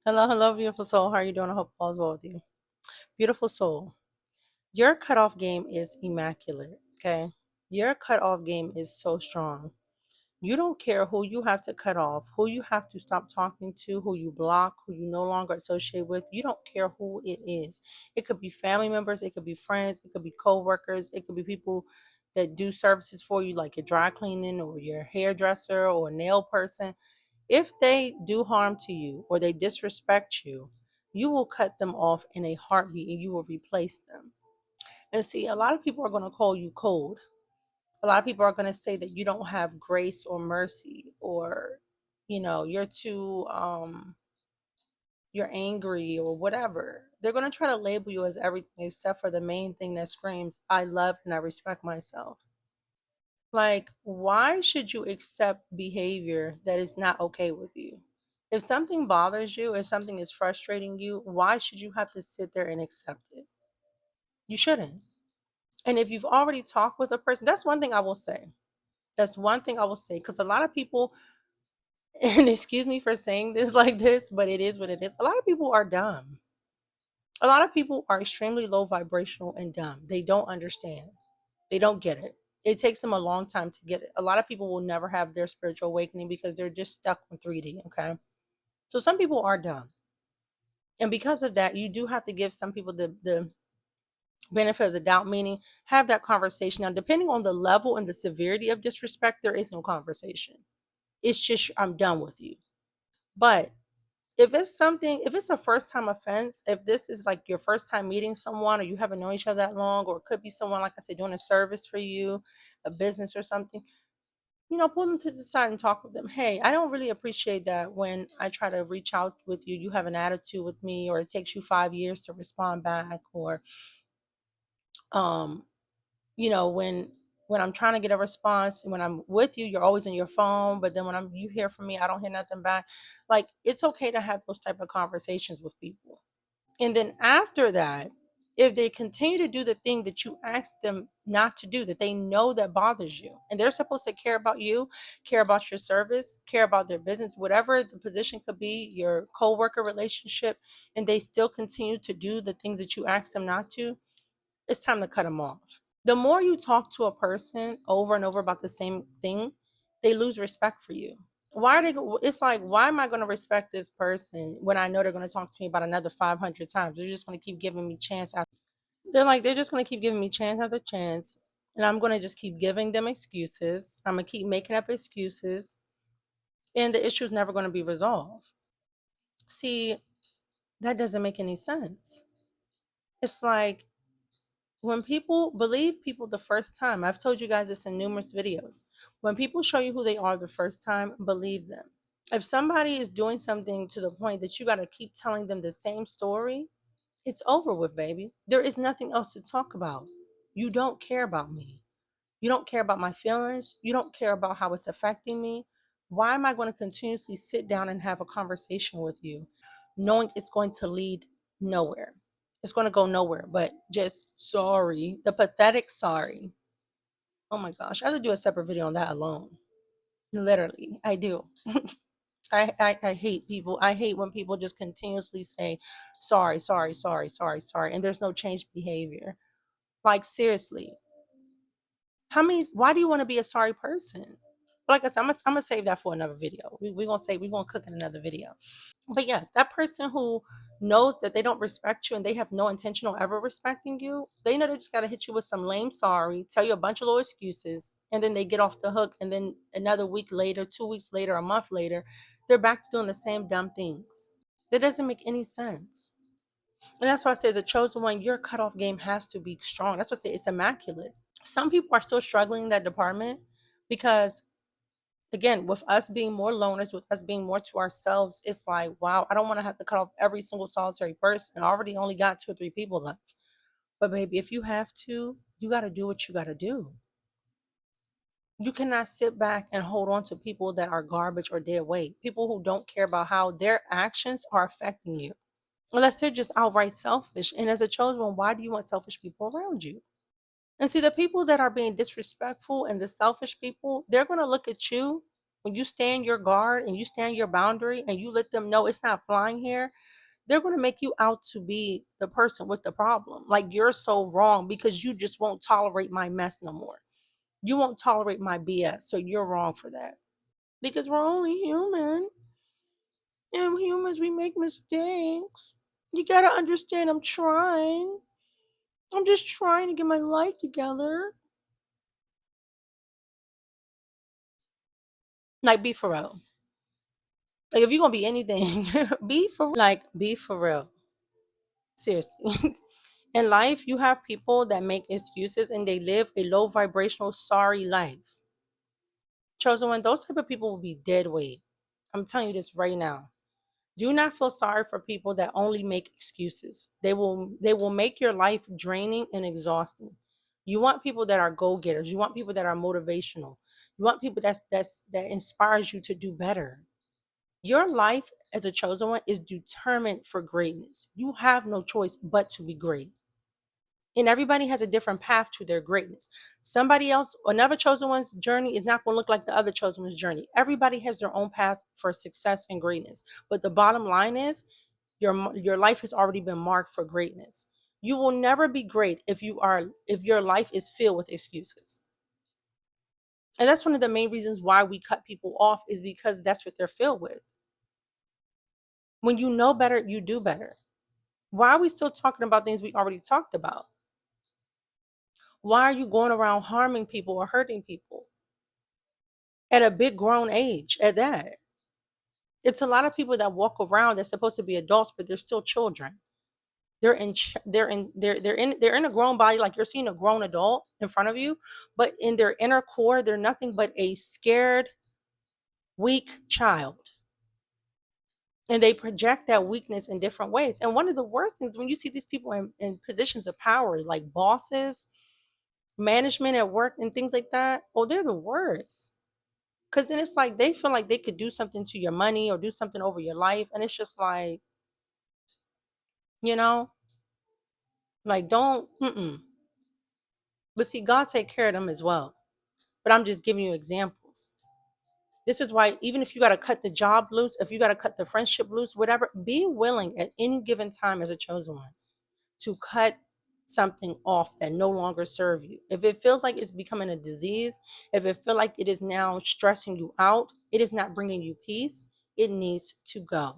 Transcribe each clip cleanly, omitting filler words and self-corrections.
Hello, hello, beautiful soul. How are you doing? I hope all is well with you. Beautiful soul. Your cutoff game is immaculate. Okay. Your cutoff game is so strong. You don't care who you have to cut off, who you have to stop talking to, who you block, who you no longer associate with. You don't care who it is. It could be family members, it could be friends, it could be co-workers, it could be people that do services for you, like your dry cleaning or your hairdresser or nail person. If they do harm to you or they disrespect you, you will cut them off in a heartbeat and you will replace them. And see, a lot of people are going to call you cold. A lot of people are going to say that you don't have grace or mercy, or you're too you're angry or whatever. They're going to try to label you as everything except for the main thing that screams I love and I respect myself. Like, why should you accept behavior that is not okay with you? If something bothers you, if something is frustrating you, why should you have to sit there and accept it? You shouldn't. And if you've already talked with a person, that's one thing I will say. That's one thing I will say. Because a lot of people, and excuse me for saying this like this, but it is what it is. A lot of people are dumb. A lot of people are extremely low vibrational and dumb. They don't understand. They don't get it. It takes them a long time to get it. A lot of people will never have their spiritual awakening because they're just stuck on 3D, okay? So some people are dumb. And because of that, you do have to give some people the benefit of the doubt, meaning have that conversation. Now, depending on the level and the severity of disrespect, there is no conversation. It's just, I'm done with you. But if it's a first time offense, if this is like your first time meeting someone or you haven't known each other that long, or it could be someone, like I said, doing a service for you, a business or something, pull them to the side and talk with them. Hey, I don't really appreciate that when I try to reach out with you, you have an attitude with me, or it takes you 5 years to respond back, or um, when I'm trying to get a response, when I'm with you, you're always on your phone, but then when you hear from me, I don't hear nothing back. Like, it's okay to have those type of conversations with people. And then after that, if they continue to do the thing that you asked them not to do, that they know that bothers you, and they're supposed to care about you, care about your service, care about their business, whatever the position could be, your co-worker relationship, and they still continue to do the things that you asked them not to, it's time to cut them off. The more you talk to a person over and over about the same thing, they lose respect for you. Why are they it's like, why am I going to respect this person when I know they're going to talk to me about another 500 times? They're just going to keep giving me chance after they're just going to keep giving me chance after chance, and I'm going to just keep giving them excuses. I'm going to keep making up excuses, and the issue is never going to be resolved. See, that doesn't make any sense. It's like, when people believe people the first time, I've told you guys this in numerous videos. When people show you who they are the first time, believe them. If somebody is doing something to the point that you got to keep telling them the same story, it's over with, baby. There is nothing else to talk about. You don't care about me. You don't care about my feelings. You don't care about how it's affecting me. Why am I going to continuously sit down and have a conversation with you knowing it's going to lead nowhere? It's going to go nowhere, but just sorry. The pathetic sorry. Oh my gosh. I have to do a separate video on that alone. Literally, I do. I hate people. I hate when people just continuously say sorry, sorry, sorry, sorry, sorry, and there's no change behavior. Like, seriously, why do you want to be a sorry person? Like I said, I'm gonna save that for another video. We're gonna cook in another video. But yes, that person who knows that they don't respect you and they have no intention of ever respecting you, they know they just gotta hit you with some lame sorry, tell you a bunch of little excuses, and then they get off the hook, and then another week later, 2 weeks later, a month later, they're back to doing the same dumb things. That doesn't make any sense. And that's why I say, as a chosen one, your cutoff game has to be strong. That's why I say it's immaculate. Some people are still struggling in that department because, again, with us being more loners, with us being more to ourselves, it's like, wow, I don't want to have to cut off every single solitary person. I already only got 2 or 3 people left. But baby, if you have to, you got to do what you got to do. You cannot sit back and hold on to people that are garbage or dead weight, people who don't care about how their actions are affecting you, unless they're just outright selfish. And as a chosen one, why do you want selfish people around you? And see, the people that are being disrespectful and the selfish people, they're going to look at you When you stand your guard and you stand your boundary and you let them know it's not flying here, they're going to make you out to be the person with the problem. Like you're so wrong because you just won't tolerate my mess no more. You won't tolerate my BS. So you're wrong for that. Because we're only human. And humans, we make mistakes. You got to understand, I'm trying. I'm just trying to get my life together. Like, be for real. Like, if you're going to be anything, be for like, be for real. Seriously. In life, you have people that make excuses and they live a low vibrational, sorry life. Chosen one, those type of people will be dead weight. I'm telling you this right now. Do not feel sorry for people that only make excuses. They will make your life draining and exhausting. You want people that are go-getters. You want people that are motivational. You want people that inspires you to do better. Your life as a chosen one is determined for greatness. You have no choice but to be great. And everybody has a different path to their greatness. Somebody else, another chosen one's journey is not going to look like the other chosen one's journey. Everybody has their own path for success and greatness. But the bottom line is your life has already been marked for greatness. You will never be great if your life is filled with excuses. And that's one of the main reasons why we cut people off is because that's what they're filled with. When you know better, you do better. Why are we still talking about things we already talked about? Why are you going around harming people or hurting people at a big grown age at that? It's a lot of people that walk around that's supposed to be adults, but they're still children. They're in a grown body, like you're seeing a grown adult in front of you, but in their inner core, they're nothing but a scared, weak child. And they project that weakness in different ways. And one of the worst things when you see these people in positions of power, like bosses, management at work, and things like that, oh, they're the worst. Because then it's like they feel like they could do something to your money or do something over your life. And it's just like, you know, like don't, mm-mm. But see, God take care of them as well. But I'm just giving you examples. This is why, even if you got to cut the job loose, if you got to cut the friendship loose, whatever, be willing at any given time as a chosen one to cut something off that no longer serve you. If it feels like it's becoming a disease, if it feel like it is now stressing you out, it is not bringing you peace, it needs to go.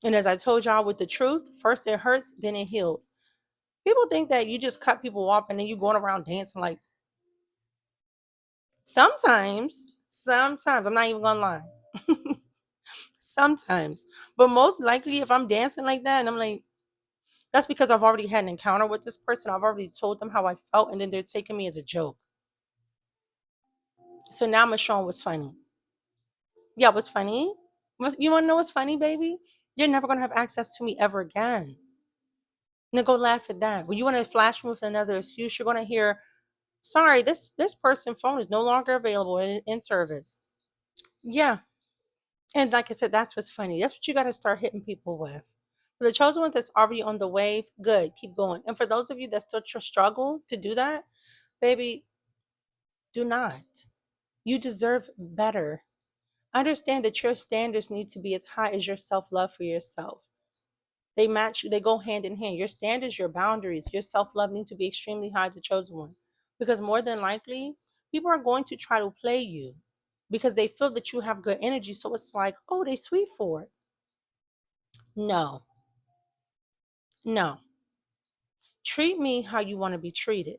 And as I told y'all with the truth, first it hurts, then it heals. People think that you just cut people off and then you going around dancing like sometimes, I'm not even gonna lie. Sometimes. But most likely if I'm dancing like that and I'm like, that's because I've already had an encounter with this person. I've already told them how I felt, and then they're taking me as a joke. So now I'm gonna show them what's funny. Yeah, what's funny? You wanna know what's funny, baby? You're never gonna have access to me ever again. Now go laugh at that. When you want to flash me with another excuse, you're gonna hear, sorry, this person's phone is no longer available in service. Yeah. And like I said, that's what's funny. That's what you gotta start hitting people with. For the chosen ones that's already on the wave, good, keep going. And for those of you that still struggle to do that, baby, do not. You deserve better. Understand that your standards need to be as high as your self love for yourself. They match, they go hand in hand. Your standards, your boundaries, your self love need to be extremely high to chosen one. Because more than likely, people are going to try to play you because they feel that you have good energy. So it's like, oh, they sweet for it. No, no. Treat me how you want to be treated.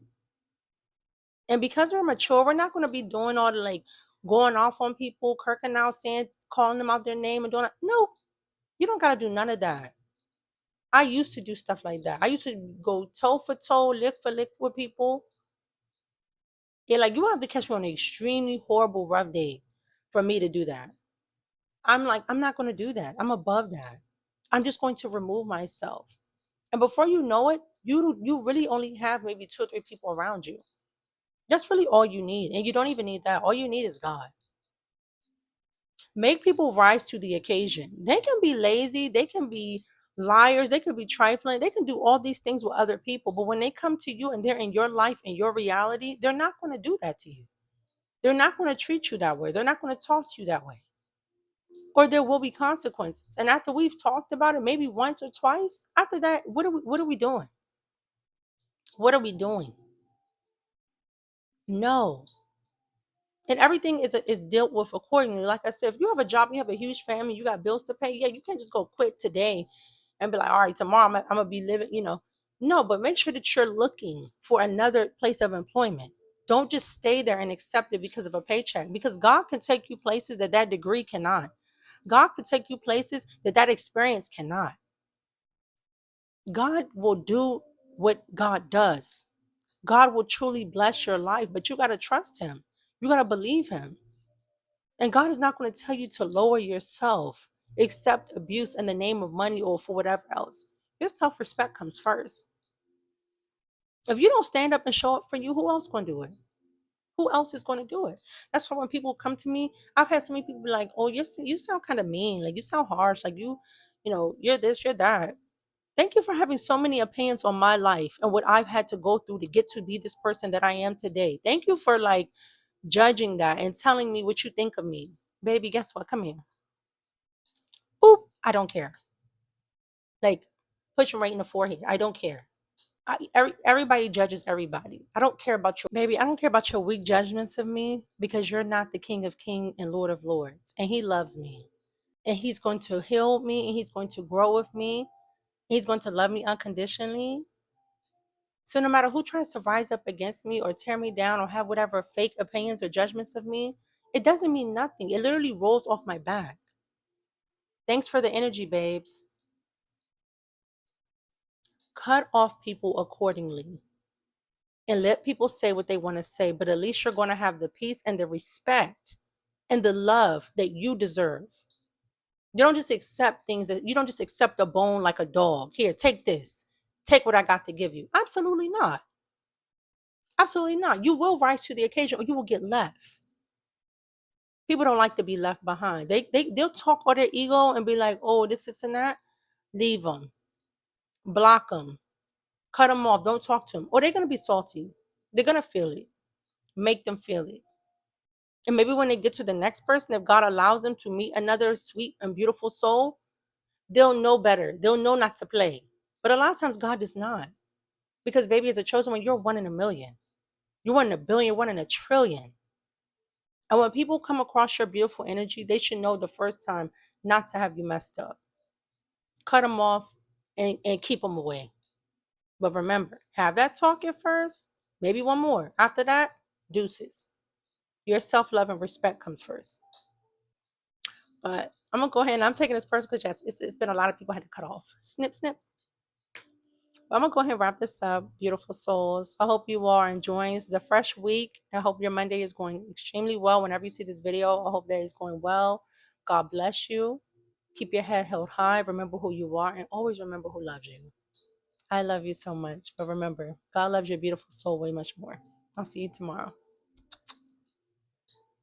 And because we're mature, we're not going to be doing all the like going off on people, kirking out, saying, calling them out their name and doing it. No, you don't got to do none of that. I used to do stuff like that. I used to go toe for toe, lick for lick with people. Yeah, like you have to catch me on an extremely horrible, rough day for me to do that. I'm like, I'm not going to do that. I'm above that. I'm just going to remove myself. And before you know it, you really only have maybe 2 or 3 people around you. That's really all you need. And you don't even need that. All you need is God. Make people rise to the occasion. They can be lazy, they can be liars, they can be trifling, they can do all these things with other people. But when they come to you and they're in your life and your reality, they're not going to do that to you. They're not going to treat you that way. They're not going to talk to you that way. Or there will be consequences. And after we've talked about it, maybe once or twice, after that, what are we doing? What are we doing? No. And everything is dealt with accordingly. Like I said, if you have a job, you have a huge family, you got bills to pay, yeah, you can't just go quit today and be like, all right, tomorrow I'm gonna be living. No, but make sure that you're looking for another place of employment. Don't just stay there and accept it because of a paycheck, because God can take you places that that degree cannot. God can take you places that that experience cannot. God will do what God does. God will truly bless your life, but you got to trust him. You got to believe him. And God is not going to tell you to lower yourself, accept abuse in the name of money or for whatever else. Your self-respect comes first. If you don't stand up and show up for you, who else going to do it? Who else is going to do it? That's why when people come to me, I've had so many people be like, "Oh, you sound kind of mean. Like you sound harsh. Like you're this, you're that." Thank you for having so many opinions on my life and what I've had to go through to get to be this person that I am today. Thank you for like judging that and telling me what you think of me. Baby, guess what? Come here. Boop. I don't care. Like, push him right in the forehead. I don't care. Everybody judges everybody. I don't care about your baby. I don't care about your weak judgments of me, because you're not the King of Kings and Lord of Lords. And he loves me. And he's going to heal me, and he's going to grow with me. He's going to love me unconditionally. So no matter who tries to rise up against me or tear me down or have whatever fake opinions or judgments of me, it doesn't mean nothing. It literally rolls off my back. Thanks for the energy, babes. Cut off people accordingly and let people say what they want to say, but at least you're going to have the peace and the respect and the love that you deserve. You don't just accept a bone like a dog. Here, take this. Take what I got to give you. Absolutely not. Absolutely not. You will rise to the occasion or you will get left. People don't like to be left behind. They'll talk all their ego and be like, "Oh, this and that." Leave them, block them, cut them off. Don't talk to them. Or they're gonna be salty. They're gonna feel it. Make them feel it. And maybe when they get to the next person, if God allows them to meet another sweet and beautiful soul, they'll know better. They'll know not to play. But a lot of times God does not, because baby, as a chosen one, you're one in a million. You're one in a billion. One in a trillion. And when people come across your beautiful energy, they should know the first time not to have you messed up. Cut them off and keep them away. But remember, have that talk at first, maybe one more. After that, deuces. Your self-love and respect comes first. But I'm going to go ahead and I'm taking this person because yes, it's been a lot of people I had to cut off. Snip, snip. But I'm going to go ahead and wrap this up, beautiful souls. I hope you are enjoying. This is a fresh week. I hope your Monday is going extremely well. Whenever you see this video, I hope that it's going well. God bless you. Keep your head held high. Remember who you are and always remember who loves you. I love you so much. But remember, God loves your beautiful soul way much more. I'll see you tomorrow.